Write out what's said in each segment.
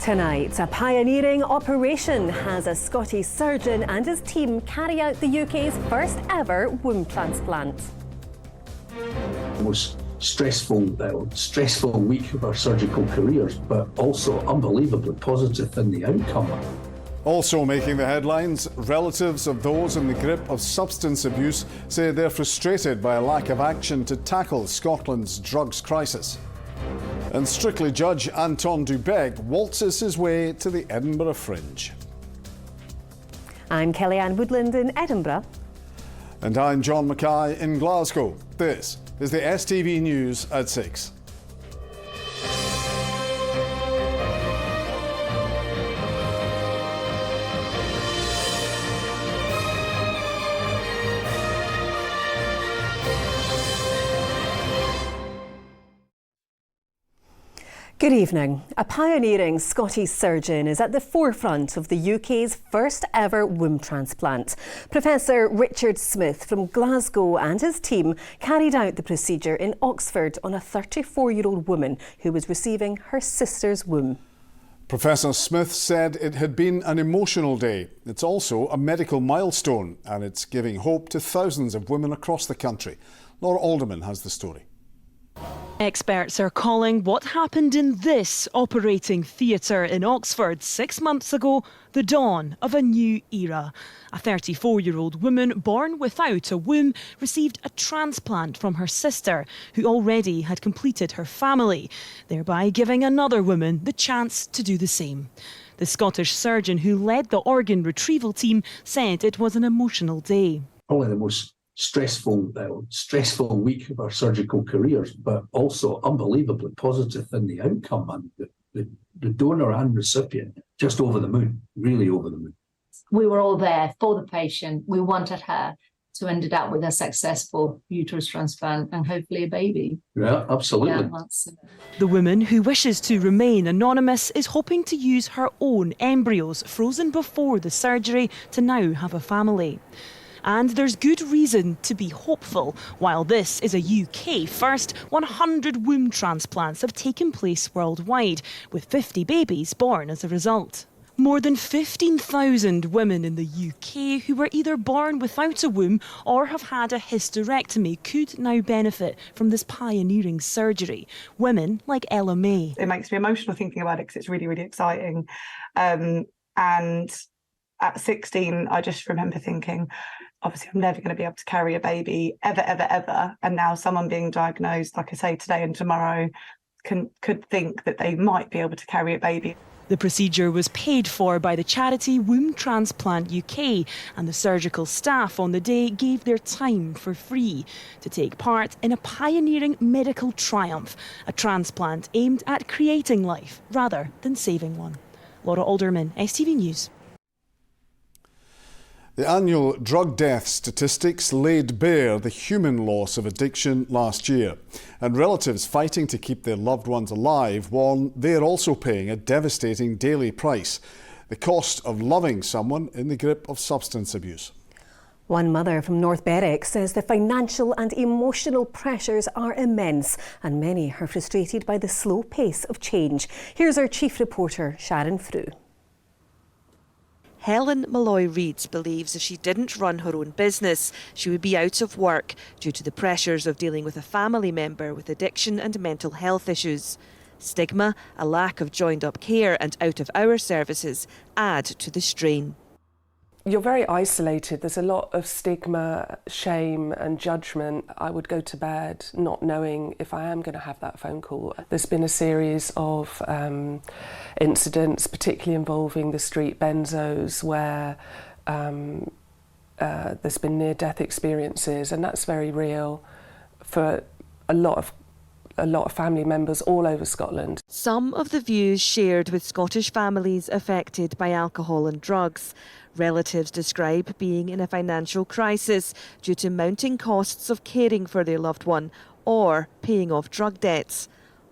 Tonight, a pioneering operation has a Scottish surgeon and his team carry out the UK's first ever womb transplant. The most stressful week of our surgical careers, but also unbelievably positive in the outcome. Also making the headlines, relatives of those in the grip of substance abuse say they're frustrated by a lack of action to tackle Scotland's drugs crisis. And Strictly judge Anton Dubeg waltzes his way to the Edinburgh Fringe. I'm Kellyanne Woodland in Edinburgh. And I'm John Mackay in Glasgow. This is the STV News at 6. Good evening. A pioneering Scottish surgeon is at the forefront of the UK's first ever womb transplant. Professor Richard Smith from Glasgow and his team carried out the procedure in Oxford on a 34-year-old woman who was receiving her sister's womb. Professor Smith said it had been an emotional day. It's also a medical milestone and it's giving hope to thousands of women across the country. Laura Alderman has the story. Experts are calling what happened in this operating theatre in Oxford 6 months ago the dawn of a new era. A 34-year-old woman born without a womb received a transplant from her sister, who already had completed her family, thereby giving another woman the chance to do the same. The Scottish surgeon who led the organ retrieval team said it was an emotional day. Probably the most stressful week of our surgical careers, but also unbelievably positive in the outcome. And the donor and recipient just over the moon, really over the moon. We were all there for the patient. We wanted her to end up with a successful uterus transplant and hopefully a baby. Yeah, absolutely. The woman, who wishes to remain anonymous, is hoping to use her own embryos frozen before the surgery to now have a family. And there's good reason to be hopeful. While this is a UK first, 100 womb transplants have taken place worldwide, with 50 babies born as a result. More than 15,000 women in the UK who were either born without a womb or have had a hysterectomy could now benefit from this pioneering surgery. Women like Ella May. It makes me emotional thinking about it because it's really, really exciting. And at 16, I just remember thinking, obviously, I'm never going to be able to carry a baby ever, ever, ever. And now someone being diagnosed, like I say, today and tomorrow, could think that they might be able to carry a baby. The procedure was paid for by the charity Womb Transplant UK, and the surgical staff on the day gave their time for free to take part in a pioneering medical triumph, a transplant aimed at creating life rather than saving one. Laura Alderman, STV News. The annual drug death statistics laid bare the human loss of addiction last year, and relatives fighting to keep their loved ones alive warn they're also paying a devastating daily price: the cost of loving someone in the grip of substance abuse. One mother from North Berwick says the financial and emotional pressures are immense, and many are frustrated by the slow pace of change. Here's our chief reporter, Sharon Frew. Helen Malloy-Reeds believes if she didn't run her own business, she would be out of work due to the pressures of dealing with a family member with addiction and mental health issues. Stigma, a lack of joined-up care and out-of-hours services add to the strain. You're very isolated. There's a lot of stigma, shame and judgment. I would go to bed not knowing if I am going to have that phone call. There's been a series of incidents, particularly involving the street benzos, where there's been near-death experiences, and that's very real for a lot of family members all over Scotland. Some of the views shared with Scottish families affected by alcohol and drugs. Relatives describe being in a financial crisis due to mounting costs of caring for their loved one or paying off drug debts.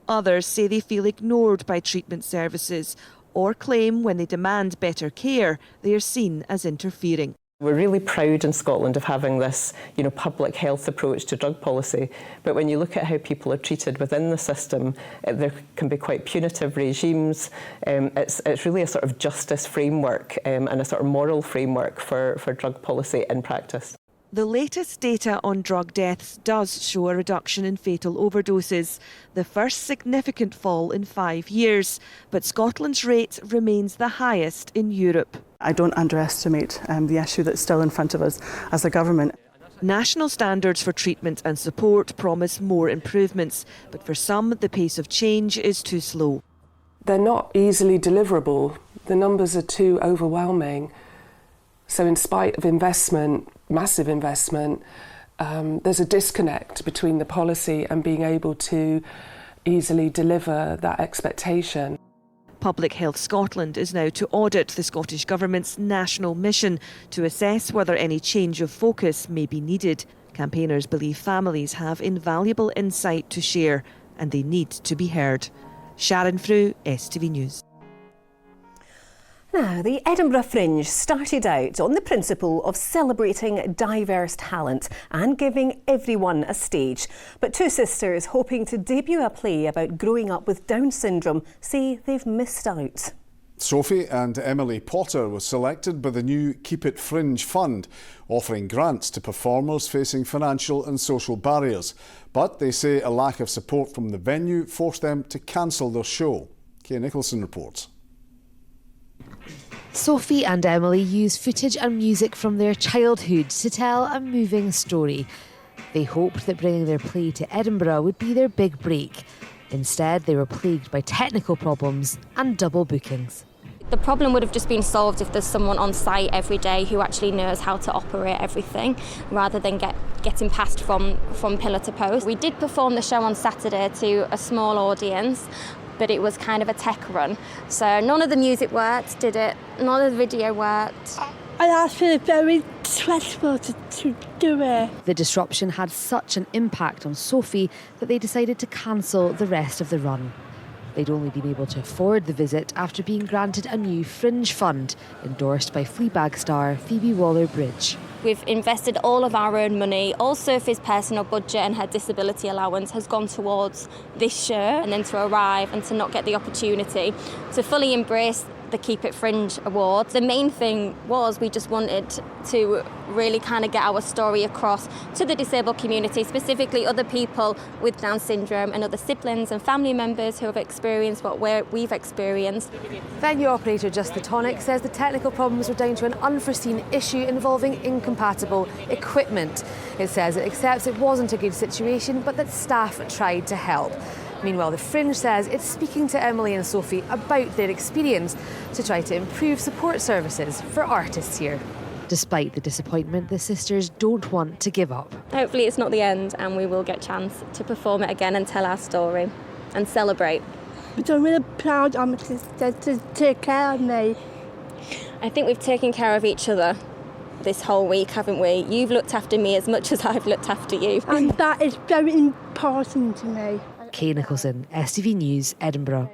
Others say they feel ignored by treatment services or claim when they demand better care, they are seen as interfering. We're really proud in Scotland of having this, public health approach to drug policy. But when you look at how people are treated within the system, there can be quite punitive regimes. It's really a sort of justice framework and a sort of moral framework for drug policy in practice. The latest data on drug deaths does show a reduction in fatal overdoses, the first significant fall in 5 years, but Scotland's rate remains the highest in Europe. I don't underestimate the issue that's still in front of us as a government. National standards for treatment and support promise more improvements, but for some the pace of change is too slow. They're not easily deliverable. The numbers are too overwhelming. So in spite of investment, massive investment, there's a disconnect between the policy and being able to easily deliver that expectation. Public Health Scotland is now to audit the Scottish Government's national mission to assess whether any change of focus may be needed. Campaigners believe families have invaluable insight to share and they need to be heard. Sharon Frew, STV News. Now, the Edinburgh Fringe started out on the principle of celebrating diverse talent and giving everyone a stage. But two sisters hoping to debut a play about growing up with Down syndrome say they've missed out. Sophie and Emily Potter were selected by the new Keep It Fringe Fund, offering grants to performers facing financial and social barriers. But they say a lack of support from the venue forced them to cancel their show. Kay Nicholson reports. Sophie and Emily use footage and music from their childhood to tell a moving story. They hoped that bringing their play to Edinburgh would be their big break. Instead, they were plagued by technical problems and double bookings. The problem would have just been solved if there's someone on site every day who actually knows how to operate everything, rather than getting passed from pillar to post. We did perform the show on Saturday to a small audience, but it was kind of a tech run. So none of the music worked, did it? None of the video worked. I asked it very stressful to do it. The disruption had such an impact on Sophie that they decided to cancel the rest of the run. They'd only been able to afford the visit after being granted a new Fringe Fund, endorsed by Fleabag star Phoebe Waller-Bridge. We've invested all of our own money. All Sophie's personal budget and her disability allowance has gone towards this show, and then to arrive and to not get the opportunity to fully embrace the Keep It Fringe Award. The main thing was we just wanted to really kind of get our story across to the disabled community, specifically other people with Down syndrome and other siblings and family members who have experienced what we've experienced. Venue operator Just the Tonic says the technical problems were down to an unforeseen issue involving incompatible equipment. It says it accepts it wasn't a good situation, but that staff tried to help. Meanwhile, the Fringe says it's speaking to Emily and Sophie about their experience to try to improve support services for artists here. Despite the disappointment, the sisters don't want to give up. Hopefully it's not the end and we will get a chance to perform it again and tell our story and celebrate. But I'm really proud of my sister to take care of me. I think we've taken care of each other this whole week, haven't we? You've looked after me as much as I've looked after you. And that is very important to me. Kay Nicholson, STV News, Edinburgh.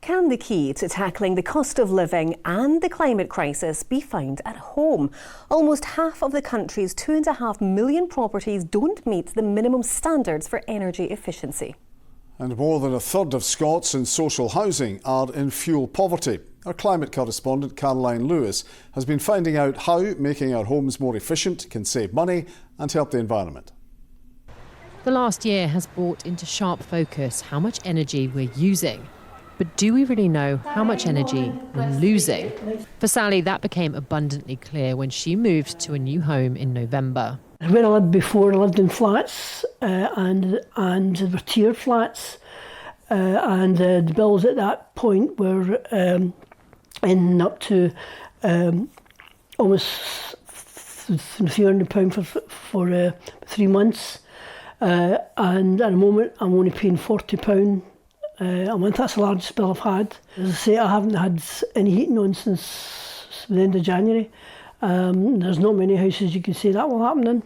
Can the key to tackling the cost of living and the climate crisis be found at home? Almost half of the country's 2.5 million properties don't meet the minimum standards for energy efficiency. And more than a third of Scots in social housing are in fuel poverty. Our climate correspondent Caroline Lewis has been finding out how making our homes more efficient can save money and help the environment. The last year has brought into sharp focus how much energy we're using. But do we really know how much energy we're losing? For Sally, that became abundantly clear when she moved to a new home in November. Where I lived before, I lived in flats and there were tiered flats. And the bills at that point were in up to almost £300 for 3 months. And at the moment I'm only paying £40 a month. That's the largest bill I've had. As I say, I haven't had any heating on since the end of January. There's not many houses you can say that will happen in.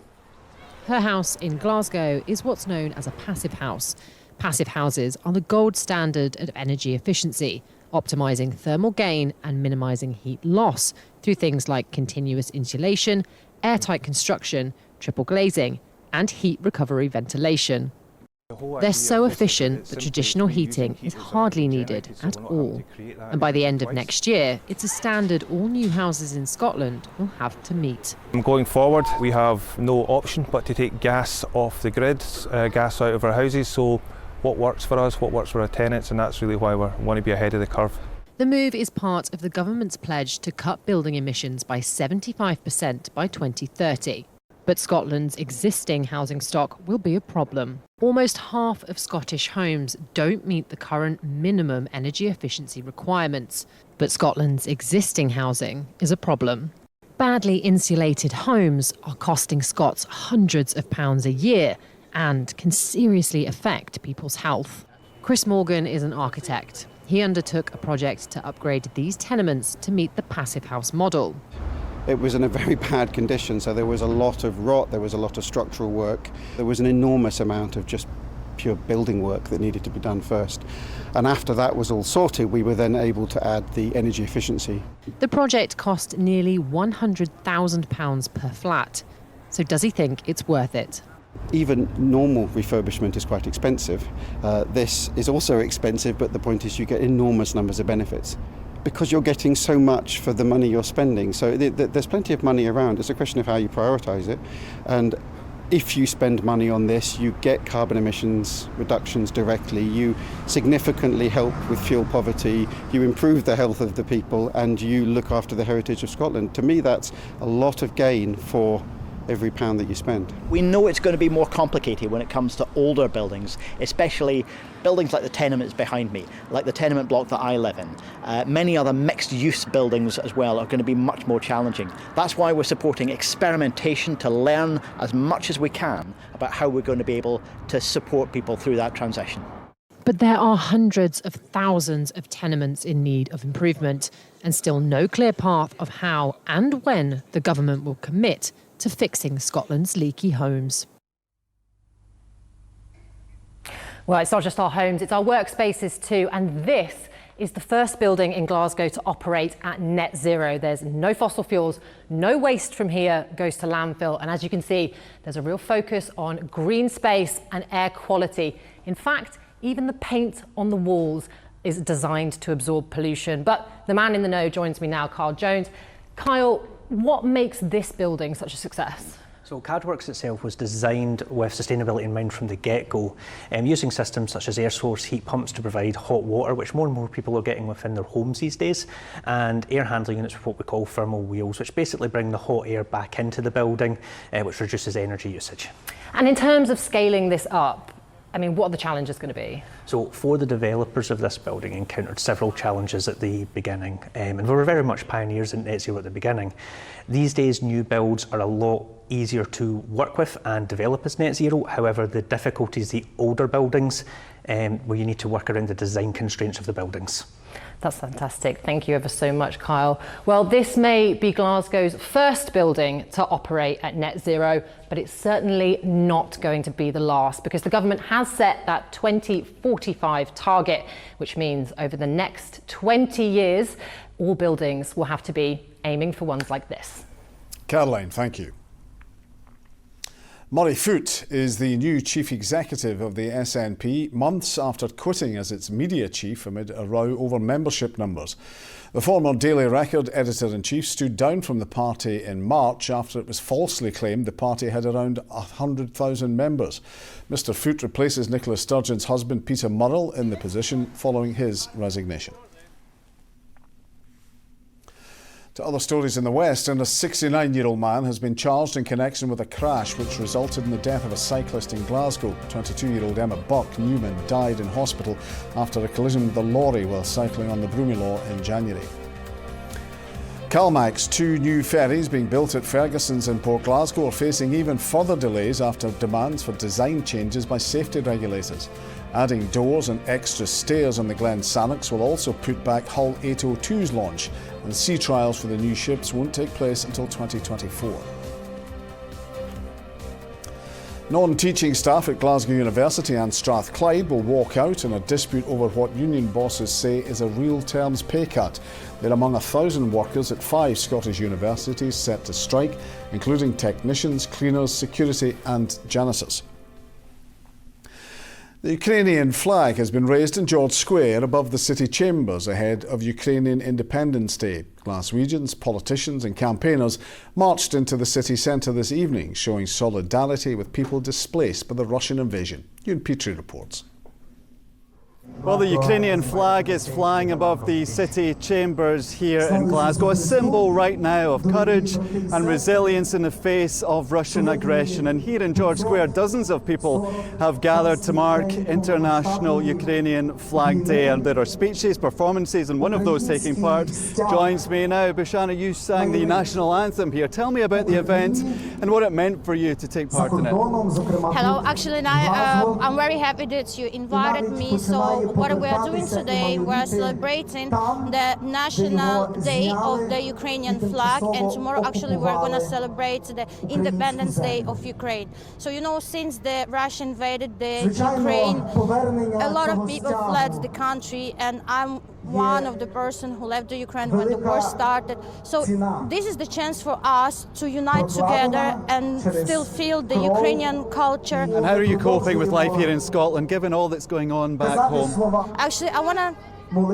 Her house in Glasgow is what's known as a passive house. Passive houses are the gold standard of energy efficiency. optimising thermal gain and minimising heat loss through things like continuous insulation, airtight construction, triple glazing, and heat recovery ventilation. They're so efficient that traditional heating is hardly needed at all. And by the end of next year, it's a standard all new houses in Scotland will have to meet. Going forward, we have no option but to take gas off the grid, gas out of our houses. So what works for us, what works for our tenants, and that's really why we want to be ahead of the curve. The move is part of the government's pledge to cut building emissions by 75% by 2030. But Scotland's existing housing stock will be a problem. Almost half of Scottish homes don't meet the current minimum energy efficiency requirements. But Scotland's existing housing is a problem. Badly insulated homes are costing Scots hundreds of pounds a year and can seriously affect people's health. Chris Morgan is an architect. He undertook a project to upgrade these tenements to meet the passive house model. It was in a very bad condition, so there was a lot of rot, there was a lot of structural work. There was an enormous amount of just pure building work that needed to be done first. And after that was all sorted, we were then able to add the energy efficiency. The project cost nearly £100,000 per flat. So does he think it's worth it? Even normal refurbishment is quite expensive. This is also expensive, but the point is you get enormous numbers of benefits, because you're getting so much for the money you're spending. So there's plenty of money around. It's a question of how you prioritise it. And if you spend money on this, you get carbon emissions reductions directly, you significantly help with fuel poverty, you improve the health of the people, and you look after the heritage of Scotland. To me, that's a lot of gain for every pound that you spend. We know it's going to be more complicated when it comes to older buildings, especially buildings like the tenements behind me, like the tenement block that I live in. Many other mixed-use buildings as well are going to be much more challenging. That's why we're supporting experimentation to learn as much as we can about how we're going to be able to support people through that transition. But there are hundreds of thousands of tenements in need of improvement, and still no clear path of how and when the government will commit to fixing Scotland's leaky homes. Well, it's not just our homes, it's our workspaces too, and this is the first building in Glasgow to operate at net zero. There's no fossil fuels, no waste from here goes to landfill, and as you can see, there's a real focus on green space and air quality. In fact, even the paint on the walls is designed to absorb pollution. But the man in the know joins me now, Kyle Jones. Kyle, what makes this building such a success? So CADWorks itself was designed with sustainability in mind from the get-go, using systems such as air source heat pumps to provide hot water, which more and more people are getting within their homes these days, and air handling units with what we call thermal wheels, which basically bring the hot air back into the building, which reduces energy usage. And in terms of scaling this up, I mean, what are the challenges going to be? So for the developers of this building encountered several challenges at the beginning, and we were very much pioneers in net zero at the beginning. These days new builds are a lot easier to work with and develop as net zero. However, the difficulties, the older buildings, where you need to work around the design constraints of the buildings. That's fantastic. Thank you ever so much, Kyle. Well, this may be Glasgow's first building to operate at net zero, but it's certainly not going to be the last, because the government has set that 2045 target, which means over the next 20 years, all buildings will have to be aiming for ones like this. Caroline, thank you. Murray Foot is the new chief executive of the SNP, months after quitting as its media chief amid a row over membership numbers. The former Daily Record editor-in-chief stood down from the party in March after it was falsely claimed the party had around 100,000 members. Mr Foot replaces Nicola Sturgeon's husband Peter Murrell in the position following his resignation. To other stories in the West, and a 69-year-old man has been charged in connection with a crash which resulted in the death of a cyclist in Glasgow. 22-year-old Emma Buck-Newman died in hospital after a collision with a lorry while cycling on the Broomielaw in January. Calmac's two new ferries being built at Ferguson's in Port Glasgow are facing even further delays after demands for design changes by safety regulators. Adding doors and extra stairs on the Glen Sannox will also put back Hull 802's launch, and sea trials for the new ships won't take place until 2024. Non-teaching staff at Glasgow University and Strathclyde will walk out in a dispute over what union bosses say is a real terms pay cut. They're among 1,000 workers at 5 Scottish universities set to strike, including technicians, cleaners, security and janitors. The Ukrainian flag has been raised in George Square above the city chambers ahead of Ukrainian Independence Day. Glaswegians, politicians and campaigners marched into the city centre this evening, showing solidarity with people displaced by the Russian invasion. Ewan Petrie reports. Well, the Ukrainian flag is flying above the city chambers here in Glasgow, a symbol right now of courage and resilience in the face of Russian aggression. And here in George Square, dozens of people have gathered to mark International Ukrainian Flag Day. And there are speeches, performances, and one of those taking part joins me now. Bashana, you sang the national anthem here. Tell me about the event and what it meant for you to take part in it. Hello, actually, I'm very happy that you invited me. So what we are doing today, we are celebrating the National Day of the Ukrainian flag, and tomorrow actually we're going to celebrate the Independence Day of Ukraine. So you know, since the Russia invaded the Ukraine, a lot of people fled the country, and I'm one of the person who left the Ukraine when the war started. So this is the chance for us to unite together and still feel the Ukrainian culture. And how are you coping with life here in Scotland, given all that's going on back home? Actually, I want to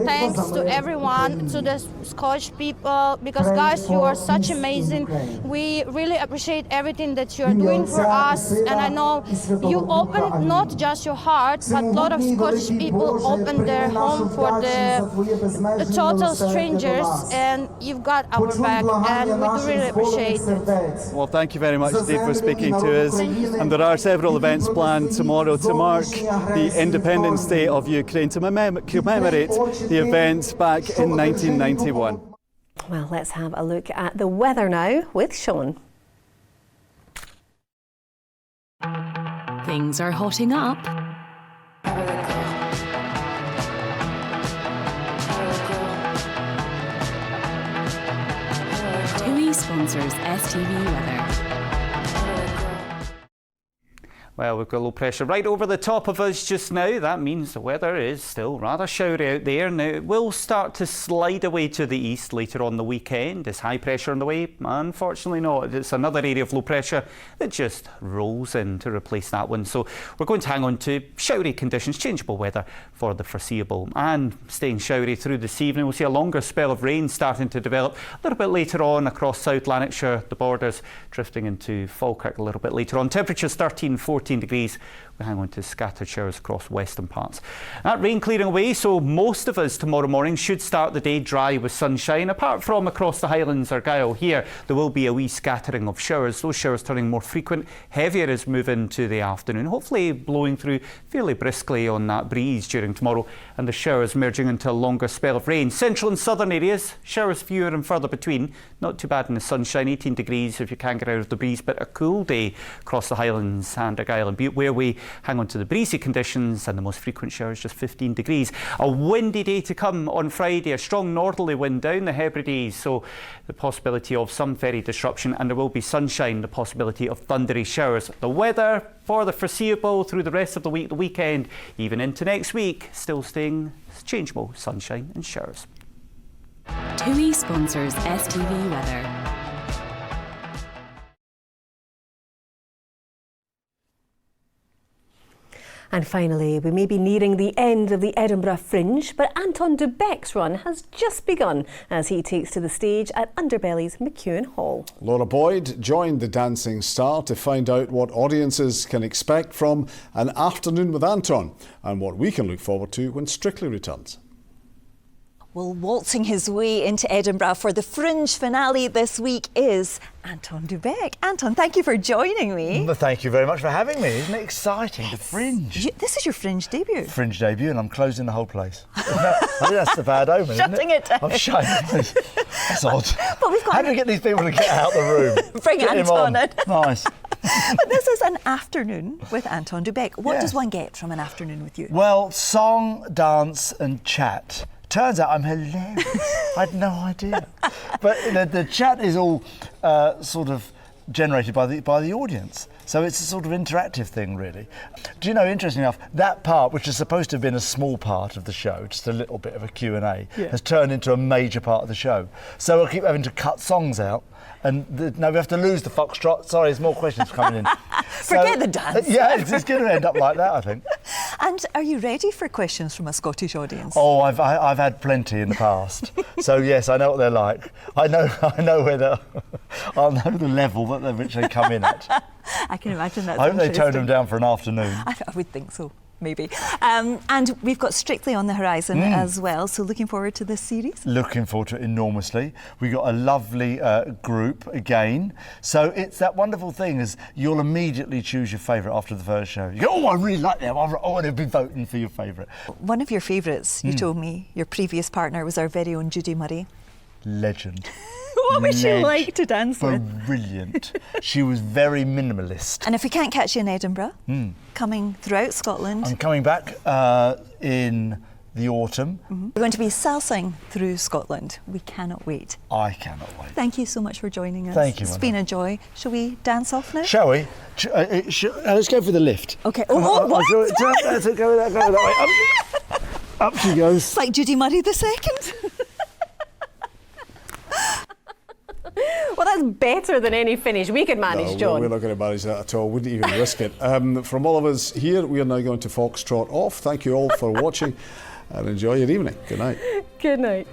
thanks to everyone, to the Scottish people, because guys, you are such amazing. We really appreciate everything that you are doing for us, and I know you open not just your heart, but a lot of Scottish people open their home for the total strangers, and you've got our back, and we do really appreciate it. Well, thank you very much indeed for speaking to us. And there are several events planned tomorrow to mark the Independence Day of Ukraine, to commemorate the event back in 1991. Well, let's have a look at the weather now with Sean. Things are hotting up. TUI sponsors STV Weather. Well, we've got low pressure right over the top of us just now. That means the weather is still rather showery out there. Now, it will start to slide away to the east later on the weekend. Is high pressure on the way? Unfortunately not. It's another area of low pressure that just rolls in to replace that one. So we're going to hang on to showery conditions, changeable weather for the foreseeable. And staying showery through this evening, we'll see a longer spell of rain starting to develop a little bit later on across South Lanarkshire, the borders, drifting into Falkirk a little bit later on. Temperatures 13-14 degrees. We hang on to scattered showers across western parts. That rain clearing away, so most of us tomorrow morning should start the day dry with sunshine, apart from across the Highlands, Argyll. Here there will be a wee scattering of showers, those showers turning more frequent, heavier as we move into the afternoon, hopefully blowing through fairly briskly on that breeze during tomorrow, and the showers merging into a longer spell of rain. Central and southern areas, showers fewer and further between, not too bad in the sunshine, 18 degrees if you can get out of the breeze, but a cool day across the Highlands and Argyll and Butte, where we hang on to the breezy conditions and the most frequent showers, just 15 degrees. A windy day to come on Friday, a strong northerly wind down the Hebrides, so the possibility of some ferry disruption, and there will be sunshine, the possibility of thundery showers. The weather for the foreseeable through the rest of the week, the weekend, even into next week, still staying changeable, sunshine and showers. TUI sponsors STV Weather. And finally, we may be nearing the end of the Edinburgh Fringe, but Anton du Beck's run has just begun as he takes to the stage at Underbelly's McEwen Hall. Laura Boyd joined the dancing star to find out what audiences can expect from An Afternoon with Anton and what we can look forward to when Strictly returns. Well, waltzing his way into Edinburgh for the Fringe finale this week is Anton du Beck. Anton, thank you for joining me. Well, thank you very much for having me. Isn't it exciting? The Fringe. This is your Fringe debut. Fringe debut, and I'm closing the whole place. I think that's the bad omen, Shutting isn't it? it down. I'm shutting it. That's odd. But we've got How do we get these people to get out the room? Bring Get Anton in. Nice. But this is An Afternoon with Anton du Beck. What Yes. does one get from An Afternoon with you? Well, song, dance and chat. Turns out I'm hilarious. I had no idea. But the chat is all sort of generated by the audience. So it's a sort of interactive thing, really. Do you know, interesting enough, that part, which is supposed to have been a small part of the show, just a little bit of a Q&A, has turned into a major part of the show. So I keep having to cut songs out. And now we have to lose the foxtrot. Sorry, there's more questions coming in. Forget the dance. Yeah, it's going to end up like that, I think. And are you ready for questions from a Scottish audience? Oh, I've had plenty in the past. So yes, I know what they're like. I know where I'll know the level at which they come in at. I can imagine that. I hope they tone them down for an afternoon. I would think so. Maybe. And we've got Strictly on the horizon as well, so looking forward to this series. Looking forward to it enormously. We got a lovely group again. So it's that wonderful thing is you'll immediately choose your favourite after the first show. You go, oh, I really like them. I want to be voting for your favourite. One of your favourites, you told me, your previous partner was our very own Judy Murray. Legend. What was she like to dance with? Brilliant. She was very minimalist. And if we can't catch you in Edinburgh, coming throughout Scotland. I'm coming back in the autumn. We're going to be salsing through Scotland. We cannot wait. I cannot wait. Thank you so much for joining us. Thank you. It's been a joy. Shall we dance off now? Shall we? Let's go for the lift. Okay. Go What? that way. Up she goes. It's like Judy Murray the second. Well, that's better than any finish we could manage, John. We're not going to manage that at all. Wouldn't even risk it. From all of us here, we are now going to Foxtrot off. Thank you all for watching and enjoy your evening. Good night. Good night.